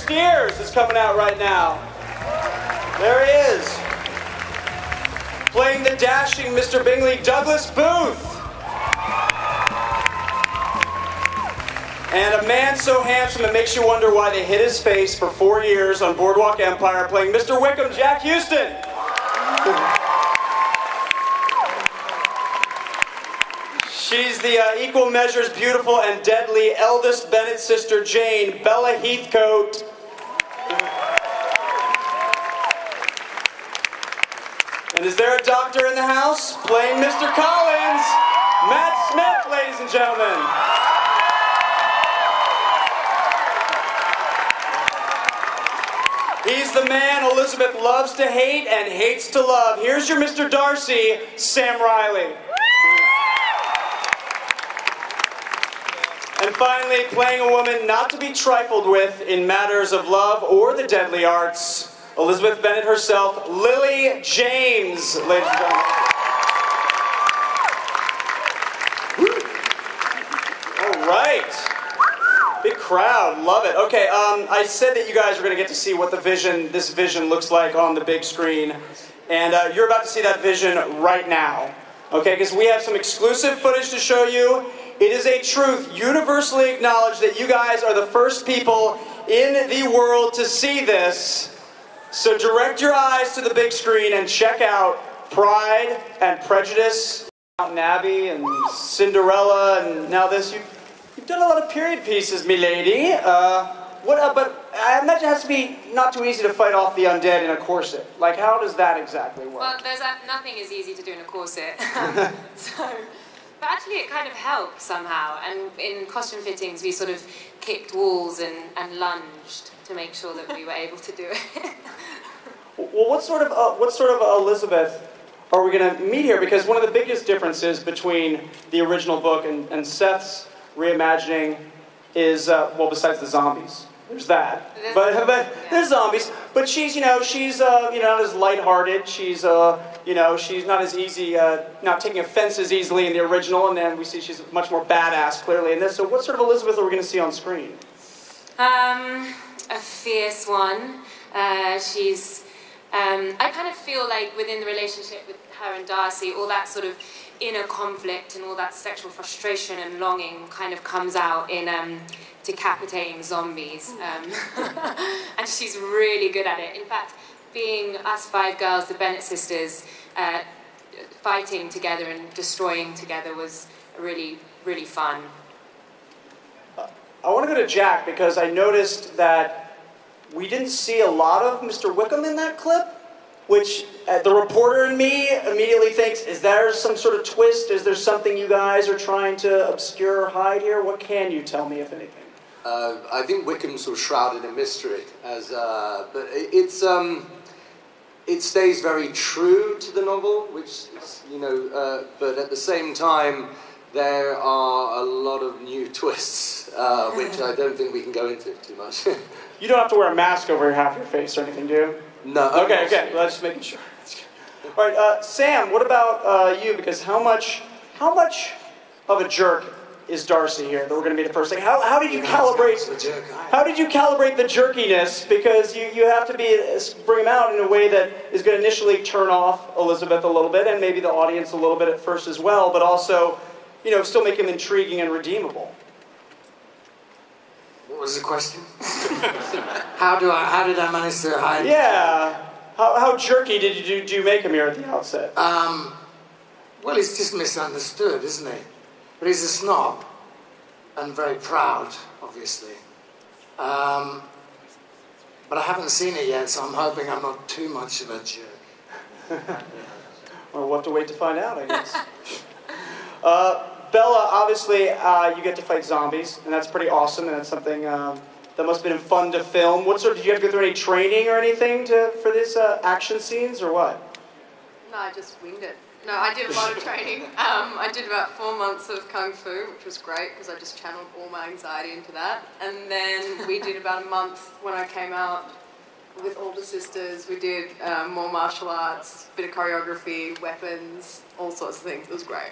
Steers is coming out right now. There he is. Playing the dashing Mr. Bingley, Douglas Booth. And a man so handsome it makes you wonder why they hid his face for 4 years on Boardwalk Empire, playing Mr. Wickham, Jack Huston. She's the equal measures beautiful and deadly eldest Bennet sister Jane, Bella Heathcote. And is there a doctor in the house? Playing Mr. Collins, Matt Smith, ladies and gentlemen. He's the man Elizabeth loves to hate and hates to love. Here's your Mr. Darcy, Sam Riley. And finally, playing a woman not to be trifled with in matters of love or the deadly arts, Elizabeth Bennet herself, Lily James, ladies and gentlemen. All right. Big crowd, love it. Okay, I said that you guys are going to get to see what this vision looks like on the big screen. And you're about to see that vision right now. Okay, because we have some exclusive footage to show you. It is a truth universally acknowledged that you guys are the first people in the world to see this. So direct your eyes to the big screen and check out Pride and Prejudice, Downton Abbey and Cinderella, and now this. You've done a lot of period pieces, milady. But I imagine it has to be not too easy to fight off the undead in a corset. Like, how does that exactly work? Well, nothing is easy to do in a corset. But actually it kind of helped somehow, and in costume fittings we sort of kicked walls and lunged to make sure that we were able to do it. Well, what sort of Elizabeth are we going to meet here? Because one of the biggest differences between the original book and Seth's reimagining is, well, besides the zombies. There's that. But there's zombies. But she's not as lighthearted. She's she's not as easy, not taking offense as easily in the original, and then we see she's much more badass, clearly, in this. So what sort of Elizabeth are we going to see on screen? A fierce one. I kind of feel like within the relationship with her and Darcy, all that sort of inner conflict and all that sexual frustration and longing kind of comes out in decapitating zombies. And she's really good at it. In fact, being us 5 girls, the Bennet sisters, fighting together and destroying together was really, really fun. I want to go to Jack because I noticed that we didn't see a lot of Mr. Wickham in that clip, which the reporter in me immediately thinks, is there some sort of twist? Is there something you guys are trying to obscure or hide here? What can you tell me, if anything? I think Wickham's sort of shrouded in mystery, but it stays very true to the novel, which is, but at the same time, there are a lot of new twists, which I don't think we can go into too much. You don't have to wear a mask over half your face or anything, do you? No. Okay. Well, just making sure. All right, Sam. What about you? Because how much of a jerk is Darcy here that we're going to meet at first? Like, how did you calibrate? How did you calibrate the jerkiness? Because you have to bring him out in a way that is going to initially turn off Elizabeth a little bit, and maybe the audience a little bit at first as well, but also, still make him intriguing and redeemable. What was the question? How did I manage to hide? Yeah. How jerky did you make him here at the outset? Well, he's just misunderstood, isn't he? But he's a snob and very proud, obviously. But I haven't seen it yet, so I'm hoping I'm not too much of a jerk. Well, we'll have to wait to find out, I guess. Bella, obviously, you get to fight zombies, and that's pretty awesome, and that's something that must have been fun to film. Did you have to go through any training or anything for these action scenes, or what? No, I just winged it. No, I did a lot of training. I did about 4 months of Kung Fu, which was great, because I just channeled all my anxiety into that. And then we did about a month when I came out with older sisters. We did more martial arts, bit of choreography, weapons, all sorts of things. It was great.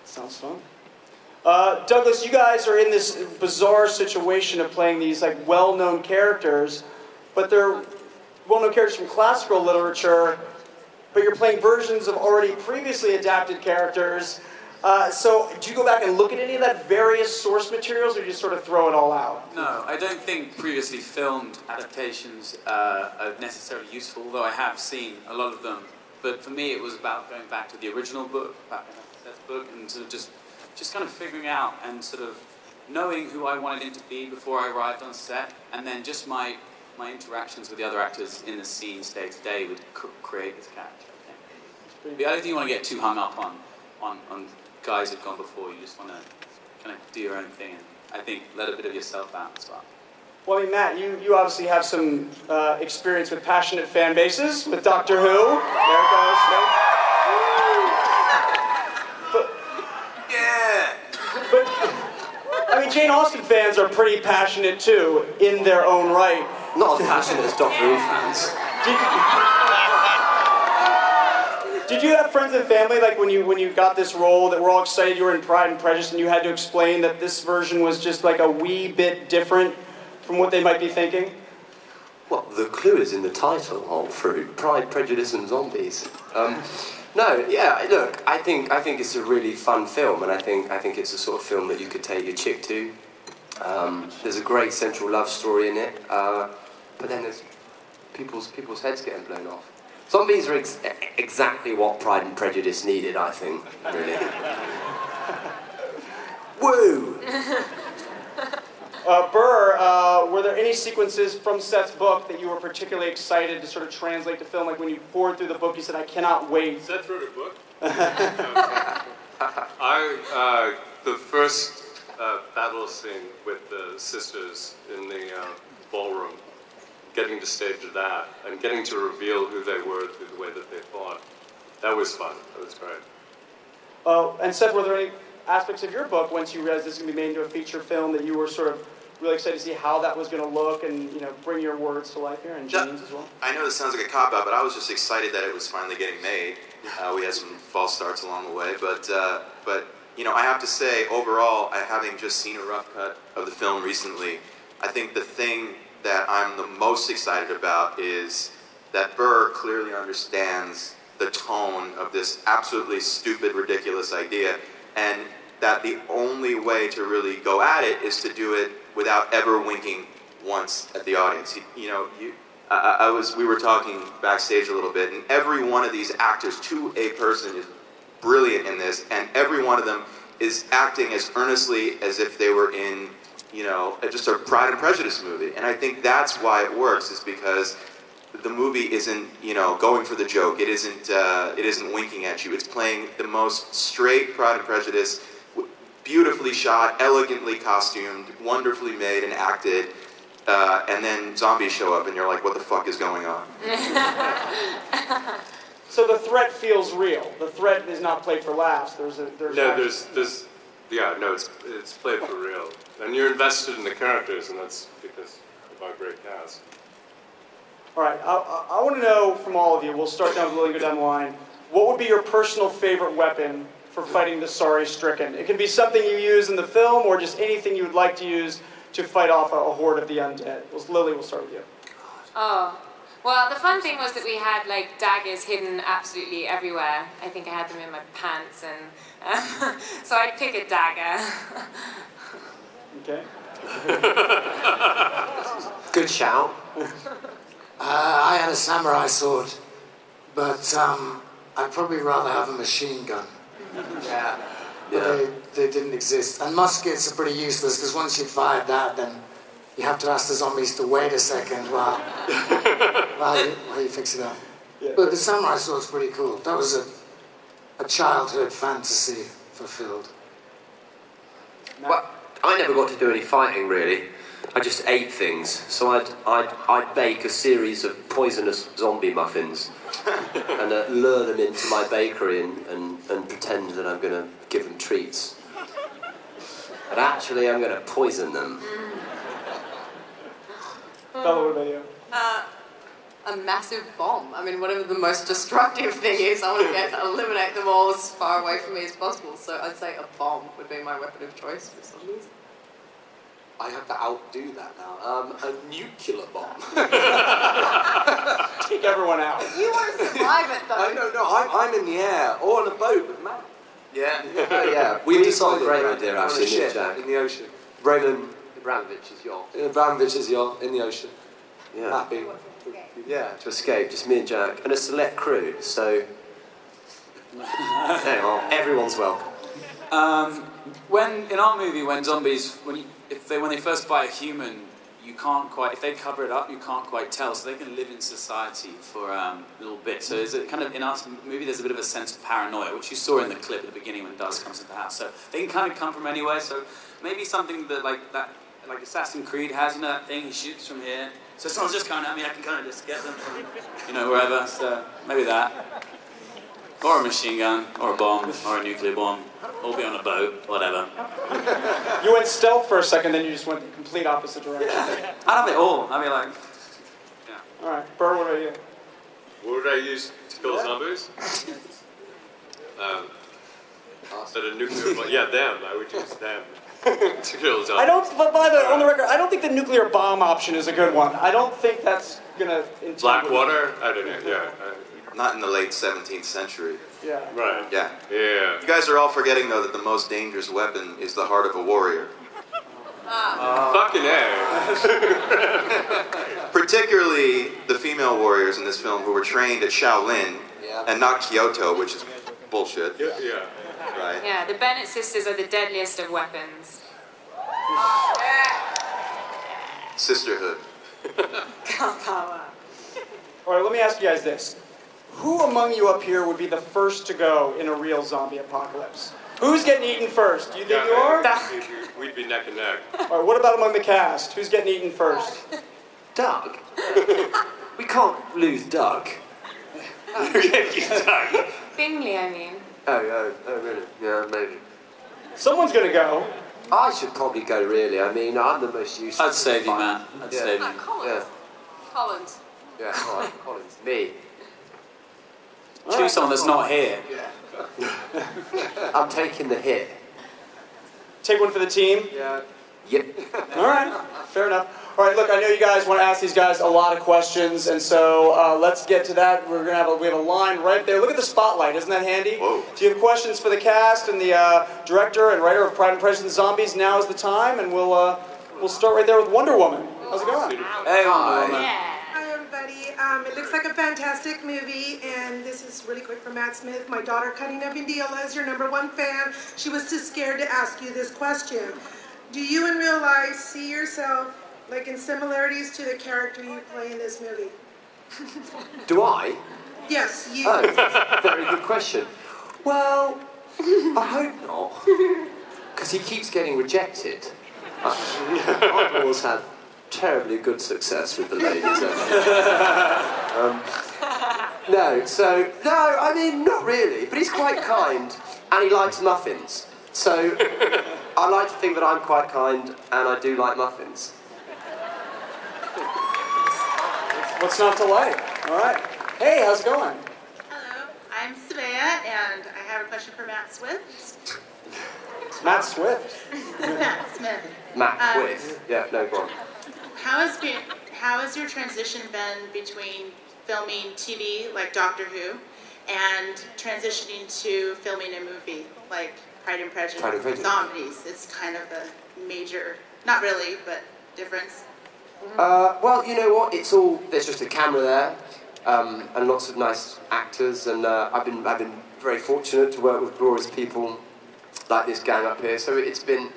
Sounds fun. Douglas, you guys are in this bizarre situation of playing these like well-known characters, but they're well-known characters from classical literature, but you're playing versions of already previously adapted characters. So do you go back and look at any of that various source materials, or do you just sort of throw it all out? No, I don't think previously filmed adaptations are necessarily useful, although I have seen a lot of them. But for me, it was about going back to the original book, back in Seth's book, and sort of just kind of figuring out and sort of knowing who I wanted him to be before I arrived on set, and then just my interactions with the other actors in the scenes day to day would create this character, I think. But I don't think you want to get too hung up on guys who've gone before. You just want to kind of do your own thing, and I think let a bit of yourself out as well. Well, I mean, Matt, you obviously have some experience with passionate fan bases with Doctor Who. There it goes. But, I mean, Jane Austen fans are pretty passionate too, in their own right. Not as passionate as Doctor Who fans. Did you have friends and family, like when you got this role, that were all excited you were in Pride and Prejudice, and you had to explain that this version was just like a wee bit different from what they might be thinking? Well, the clue is in the title, Whole Fruit, Pride, Prejudice and Zombies. No, yeah, look, I think it's a really fun film, and I think it's the sort of film that you could take your chick to. There's a great central love story in it, but then there's people's heads getting blown off. Zombies are exactly what Pride and Prejudice needed, I think, really. Woo! Burr, were there any sequences from Seth's book that you were particularly excited to sort of translate to film? Like when you poured through the book, you said, I cannot wait. Seth wrote a book? The first battle scene with the sisters in the ballroom, getting to stage that, and getting to reveal who they were through the way that they thought, that was fun. That was great. And Seth, were there any aspects of your book, once you realized this was going to be made into a feature film, that you were sort of really excited to see how that was going to look and, you know, bring your words to life here, and James as well? I know this sounds like a cop-out, but I was just excited that it was finally getting made. We had some false starts along the way, but you know, I have to say, overall, having just seen a rough cut of the film recently, I think the thing that I'm the most excited about is that Burr clearly understands the tone of this absolutely stupid, ridiculous idea, and that the only way to really go at it is to do it without ever winking once at the audience. We were talking backstage a little bit, and every one of these actors, to a person, is brilliant in this, and every one of them is acting as earnestly as if they were in, you know, just a Pride and Prejudice movie. And I think that's why it works, is because the movie isn't, you know, going for the joke. It isn't winking at you. It's playing the most straight Pride and Prejudice, beautifully shot, elegantly costumed, wonderfully made and acted, and then zombies show up and you're like, what the fuck is going on? So the threat feels real. The threat is not played for laughs. It's played for real. And you're invested in the characters, and that's because of our great cast. All right, I want to know from all of you, we'll start down, we'll go down the line, what would be your personal favorite weapon for fighting the sorry stricken? It can be something you use in the film, or just anything you would like to use to fight off a horde of the undead. Lily, we'll start with you. Oh, well, the fun thing was that we had like daggers hidden absolutely everywhere. I think I had them in my pants, and so I'd pick a dagger. Okay. Good shout. I had a samurai sword, but I'd probably rather have a machine gun. Yeah. But they didn't exist. And muskets are pretty useless, because once you've fired that, then you have to ask the zombies to wait a second while you fix it up. Yeah. But the samurai sword's pretty cool. That was a childhood fantasy fulfilled. Well, I never got to do any fighting, really. I just ate things. So I'd bake a series of poisonous zombie muffins and lure them into my bakery and pretend that I'm going to give them treats. But actually, I'm going to poison them. Bella, what about you? a massive bomb. I mean, whatever the most destructive thing is, I want to eliminate them all as far away from me as possible. So I'd say a bomb would be my weapon of choice for zombies. I have to outdo that now. A nuclear bomb. Take everyone out. You want to survive it, though. I'm in the air or on a boat with Matt. Yeah. Oh, yeah. We decided a great idea, on actually, a ship Jack. in the ocean. Roman Abramovich's yacht. Abramovich's yacht in the ocetion. Yeah. Happy. Yeah, to escape, just me and Jack, and a select crew, so... Anyway, everyone's welcome. When in our movie, when zombies, when they first bite a human, you can't quite. If they cover it up, you can't quite tell. So they can live in society for a little bit. So is it kind of in our movie? There's a bit of a sense of paranoia, which you saw in the clip at the beginning when Duz comes into the house. So they can kind of come from anywhere. So maybe something that like Assassin's Creed has, you know, that thing he shoots from here. So someone's just coming at me, I can kind of just get them from, you know, wherever. So maybe that. Or a machine gun, or a bomb, or a nuclear bomb. Or be on a boat, whatever. You went stealth for a second, then you just went the complete opposite direction. I'd have it all. I'd be like, yeah. All right, Burr, what about you? What would I use to kill zombies? Instead of nuclear bomb, yeah, them. I would use them to kill zombies. On the record, I don't think the nuclear bomb option is a good one. I don't think that's gonna. Blackwater? I don't know. Yeah. Not in the late 17th century. Yeah. Right. Yeah. Yeah. You guys are all forgetting, though, that the most dangerous weapon is the heart of a warrior. Fucking A. Particularly the female warriors in this film who were trained at Shaolin and not Kyoto, which is bullshit. Yeah. Right. Yeah, the Bennett sisters are the deadliest of weapons. Sisterhood. Power. All right, let me ask you guys this. Who among you up here would be the first to go in a real zombie apocalypse? Who's getting eaten first? Do you think you are? We'd be neck and neck. All right, what about among the cast? Who's getting eaten first? Doug? We can't lose Doug. Bingley, I mean. Oh, really? Yeah, maybe. Someone's gonna go. I should probably go, really. I mean, I'm the most useful. I'd save you, man. I'd save you. Collins. Collins. Yeah, all right, Collins. Me. Choose someone that's not here. I'm taking the hit. Take one for the team? Yeah. Yep. All right, fair enough. All right, look, I know you guys want to ask these guys a lot of questions, and so let's get to that. We have a line right there. Look at the spotlight, isn't that handy? Whoa. Do you have questions for the cast and the director and writer of Pride and Prejudice and Zombies? Now is the time, and we'll start right there with Wonder Woman. How's it going? Hey, Wonder Woman. Yeah. Hi everybody. It looks like a fantastic movie, and this is really quick for Matt Smith. My daughter, Karina Vindiola, is your #1 fan. She was too scared to ask you this question. Do you in real life see yourself like in similarities to the character you play in this movie? Do I? Yes, you. Oh, very good question. Well, I hope not. Because he keeps getting rejected. I've always had terribly good success with the ladies. No, I mean, not really. But he's quite kind, and he likes muffins. So, I like to think that I'm quite kind, and I do like muffins. What's not to like? All right. Hey, how's it going? Hello, I'm Sabea, and I have a question for Matt Swift. Matt Swift. Matt Smith. Matt Swift. Yeah, no problem. How has your transition been between filming TV, like Doctor Who, and transitioning to filming a movie, like Pride and Prejudice, Zombies? It's kind of a major, not really, but difference. Well, you know what? There's just a camera there, and lots of nice actors, and I've been very fortunate to work with glorious people like this gang up here. So it's been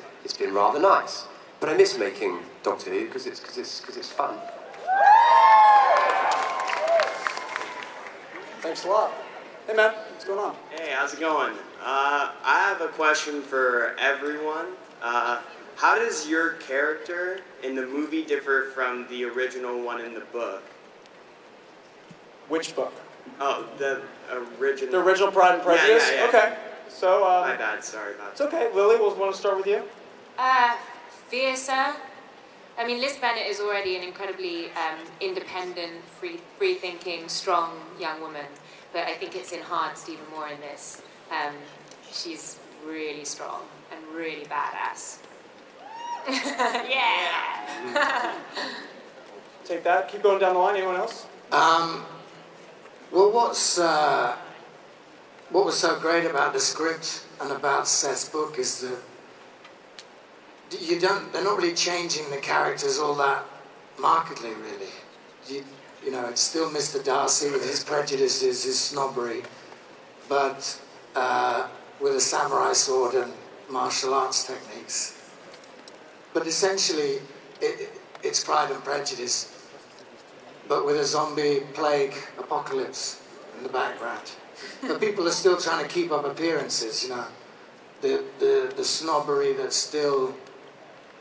rather nice. But I miss making Doctor Who because it's fun. Thanks a lot. Hey, man, what's going on? Hey, how's it going? I have a question for everyone. How does your character in the movie differ from the original one in the book? Which book? Oh, the original. The original Pride and Prejudice? Yeah. Okay. So, my bad, sorry about that. It's okay. Lily, we'll want to start with you. Fiercer, I mean, Liz Bennet is already an incredibly independent, free-thinking, strong young woman, but I think it's enhanced even more in this. She's really strong and really badass. Yeah! Take that. Keep going down the line. Anyone else? Well, what was so great about the script and about Seth's book is that they're not really changing the characters all that markedly, really. You know, it's still Mr. Darcy with his prejudices, his snobbery, but with a samurai sword and martial arts techniques. But essentially, it's Pride and Prejudice, but with a zombie plague apocalypse in the background. But people are still trying to keep up appearances, you know. The snobbery that's still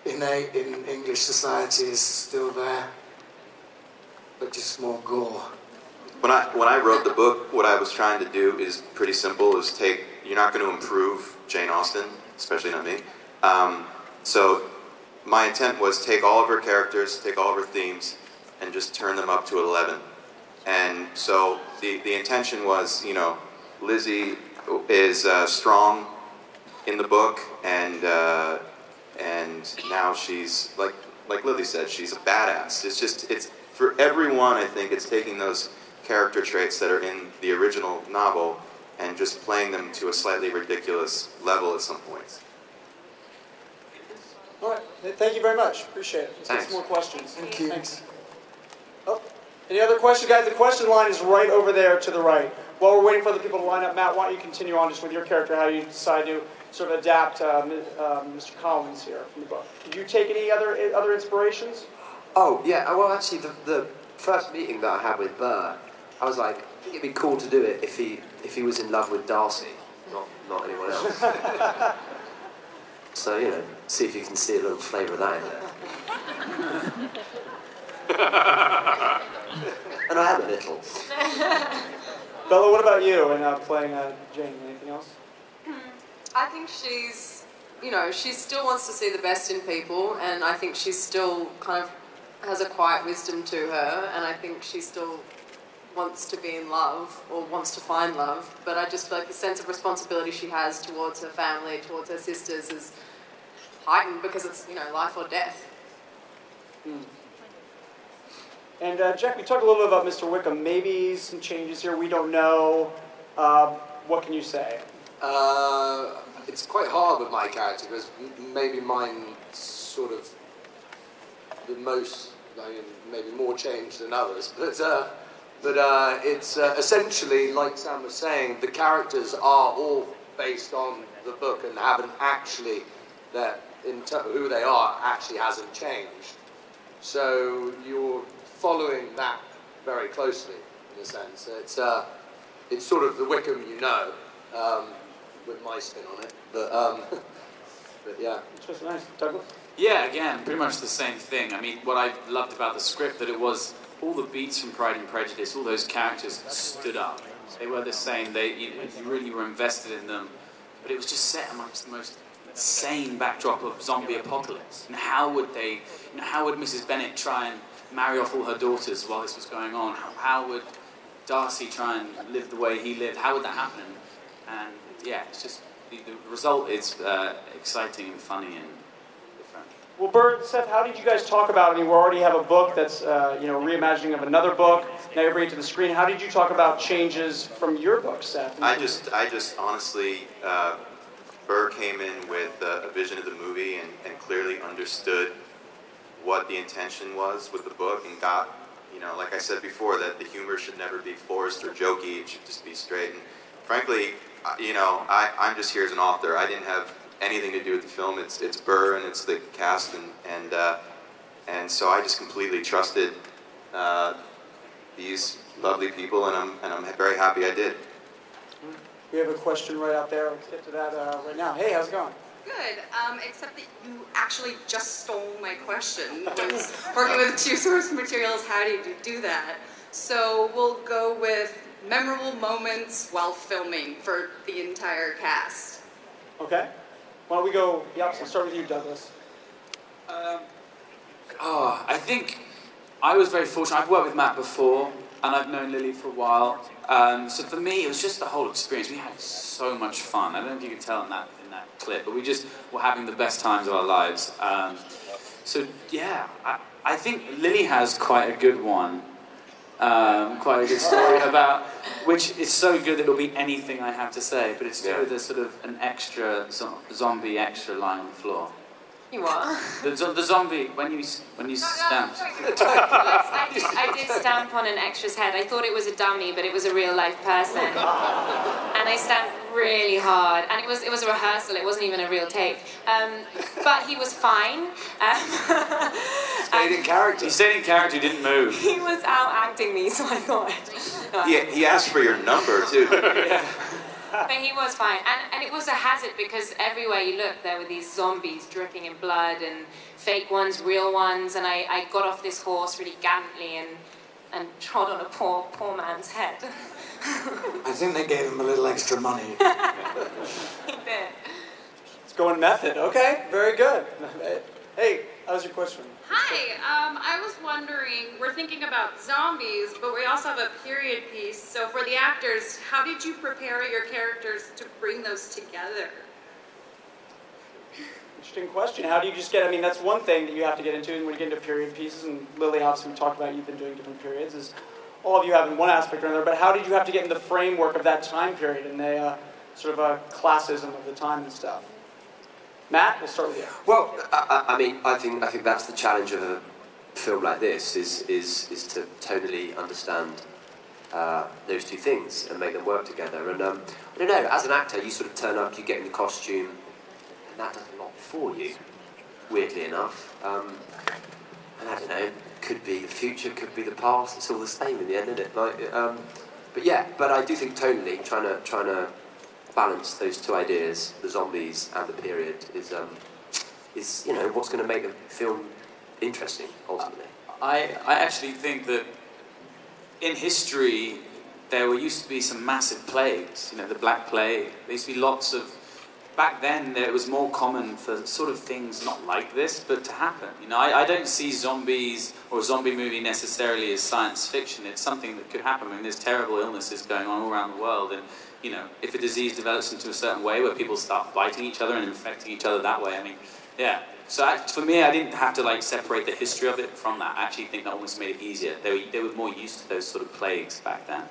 innate in English society is still there, but just more gore. When I wrote the book, what I was trying to do is pretty simple, is you're not going to improve Jane Austen, especially not me. So my intent was take all of her characters, take all of her themes, and just turn them up to 11. And so the intention was, you know, Lizzie is strong in the book, and now she's like Lily said, she's a badass. It's for everyone. I think it's taking those character traits that are in the original novel and just playing them to a slightly ridiculous level at some points. All right. Thank you very much. Appreciate it. Let's get some more questions. Thank you. Thanks. Oh, any other questions, guys? The question line is right over there to the right. While we're waiting for the people to line up, Matt, why don't you continue on just with your character, how you decide to sort of adapt Mr. Collins here from the book. Did you take any other inspirations? Oh, yeah. Well, actually, the first meeting that I had with Burr, I was like, I think it'd be cool to do it if he was in love with Darcy, not anyone else. So, you know, see if you can see a little flavour of that in there. And I had a little. Bella, what about you and playing Jane? Anything else? I think she's, you know, she still wants to see the best in people, and I think she still kind of has a quiet wisdom to her, and I think she still wants to be in love, or wants to find love, but I just feel like the sense of responsibility she has towards her family, towards her sisters, is heightened because it's, you know, life or death. And Jack, we talked a little bit about Mr. Wickham. Maybe some changes here. We don't know. What can you say? It's quite hard with my character because maybe mine sort of the most, I mean, maybe more change than others. But it's essentially, like Sam was saying, the characters are all based on the book and haven't actually, who they are actually hasn't changed. So you're following that very closely, in a sense. It's sort of the Wickham you know, with my spin on it. But yeah. It's nice. Douglas? Yeah, again, pretty much the same thing. I mean, what I loved about the script, that it was all the beats from Pride and Prejudice, all those characters stood up. They were the same. You really were invested in them. But it was just set amongst the most insane backdrop of zombie apocalypse. And how would Mrs. Bennet try and marry off all her daughters while this was going on? How would Darcy try and live the way he lived? How would that happen? And yeah, it's just the result is exciting and funny and different. Well, Bert, Seth, how did you guys talk about? I mean, we already have a book that's reimagining of another book. Now you're bringing it to the screen. How did you talk about changes from your book, Seth? I just honestly, Burr came in with a vision of the movie and clearly understood what the intention was with the book and got, like I said before, that the humor should never be forced or jokey. It should just be straight. And frankly, I'm just here as an author. I didn't have anything to do with the film. It's Burr and it's the cast, and so I just completely trusted these lovely people, and I'm very happy I did. We have a question right out there. Let's get to that right now. Hey, how's it going? Good, except that you actually just stole my question. Was working with two source materials, how do you do that? So we'll go with memorable moments while filming for the entire cast. Okay. Why don't we go the opposite? I'll start with you, Douglas. Oh, I think I was very fortunate. I've worked with Matt before, and I've known Lily for a while. So for me, it was just the whole experience. We had so much fun. I don't know if you can tell in that clip, but we just were having the best times of our lives. So yeah, I think Lily has quite a good one. Quite a good story about, which is so good that it'll be anything I have to say, but it's with a sort of an extra zombie extra lying on the floor. You what? The zombie when you stamped. I did stamp on an extra's head. I thought it was a dummy, but it was a real life person. And I stamped really hard, and it was a rehearsal. It wasn't even a real take. But he was fine. Stayed in character. He stayed in character. He didn't move. He was out acting me, so I thought. He asked for your number too. But he was fine, and it was a hazard because everywhere you look there were these zombies dripping in blood, and fake ones, real ones, and I got off this horse really gallantly and trod on a poor man's head. I think they gave him a little extra money. He did. Let's go in method. Okay, very good. Hey, how's your question? Hi, I was wondering, we're thinking about zombies, but we also have a period piece. So for the actors, how did you prepare your characters to bring those together? Interesting question. How do you just get, I mean, that's one thing that you have to get into when you get into period pieces, and Lily, obviously, we talked about you've been doing different periods, is all of you have in one aspect or another, but how did you have to get in the framework of that time period and the sort of a classism of the time and stuff? Matt, we'll start with you. Well, I mean, I think that's the challenge of a film like this is to totally understand those two things and make them work together. And I don't know, as an actor, you sort of turn up, you get in the costume, and that does a lot for you. Weirdly enough, and I don't know, could be the future, could be the past. It's all the same in the end, isn't it? Like, but I do think tonally, trying to balance those two ideas, the zombies and the period, is what's going to make the film interesting ultimately. I actually think that in history there used to be some massive plagues. You know, the Black Plague. There used to be lots of. Back then, it was more common for sort of things not like this, but to happen. You know, I don't see zombies or a zombie movie necessarily as science fiction. It's something that could happen. I mean, there's terrible illnesses going on all around the world, and you know, if a disease develops into a certain way where people start biting each other and infecting each other that way, I mean, yeah. So for me, I didn't have to like separate the history of it from that. I actually think that almost made it easier. They were more used to those sort of plagues back then.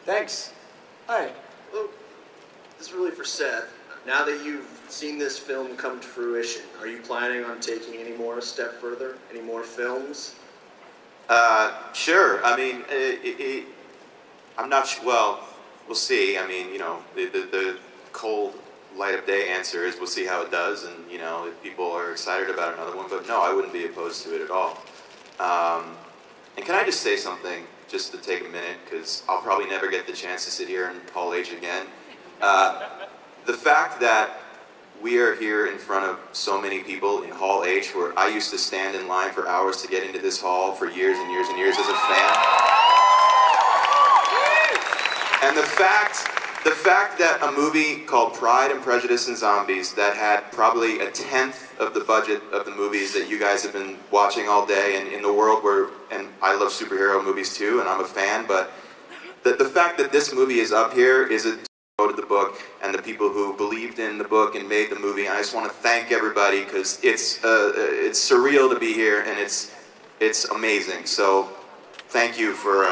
Thanks. Hi. Hello. This is really for Seth. Now that you've seen this film come to fruition, are you planning on taking any more a step further? Any more films? Sure. I mean, I'm not sure. Well, we'll see. I mean, you know, the cold light of day answer is we'll see how it does, and you know, if people are excited about another one. But no, I wouldn't be opposed to it at all. And can I just say something, just to take a minute, because I'll probably never get the chance to sit here in Hall H again. The fact that we are here in front of so many people in Hall H, where I used to stand in line for hours to get into this hall for years and years and years as a fan. And the fact that a movie called Pride and Prejudice and Zombies that had probably 1/10 of the budget of the movies that you guys have been watching all day, and in the world where, and I love superhero movies too, and I'm a fan, but the fact that this movie is up here is a to the book and the people who believed in the book and made the movie. And I just want to thank everybody, because it's surreal to be here, and it's amazing. So thank you for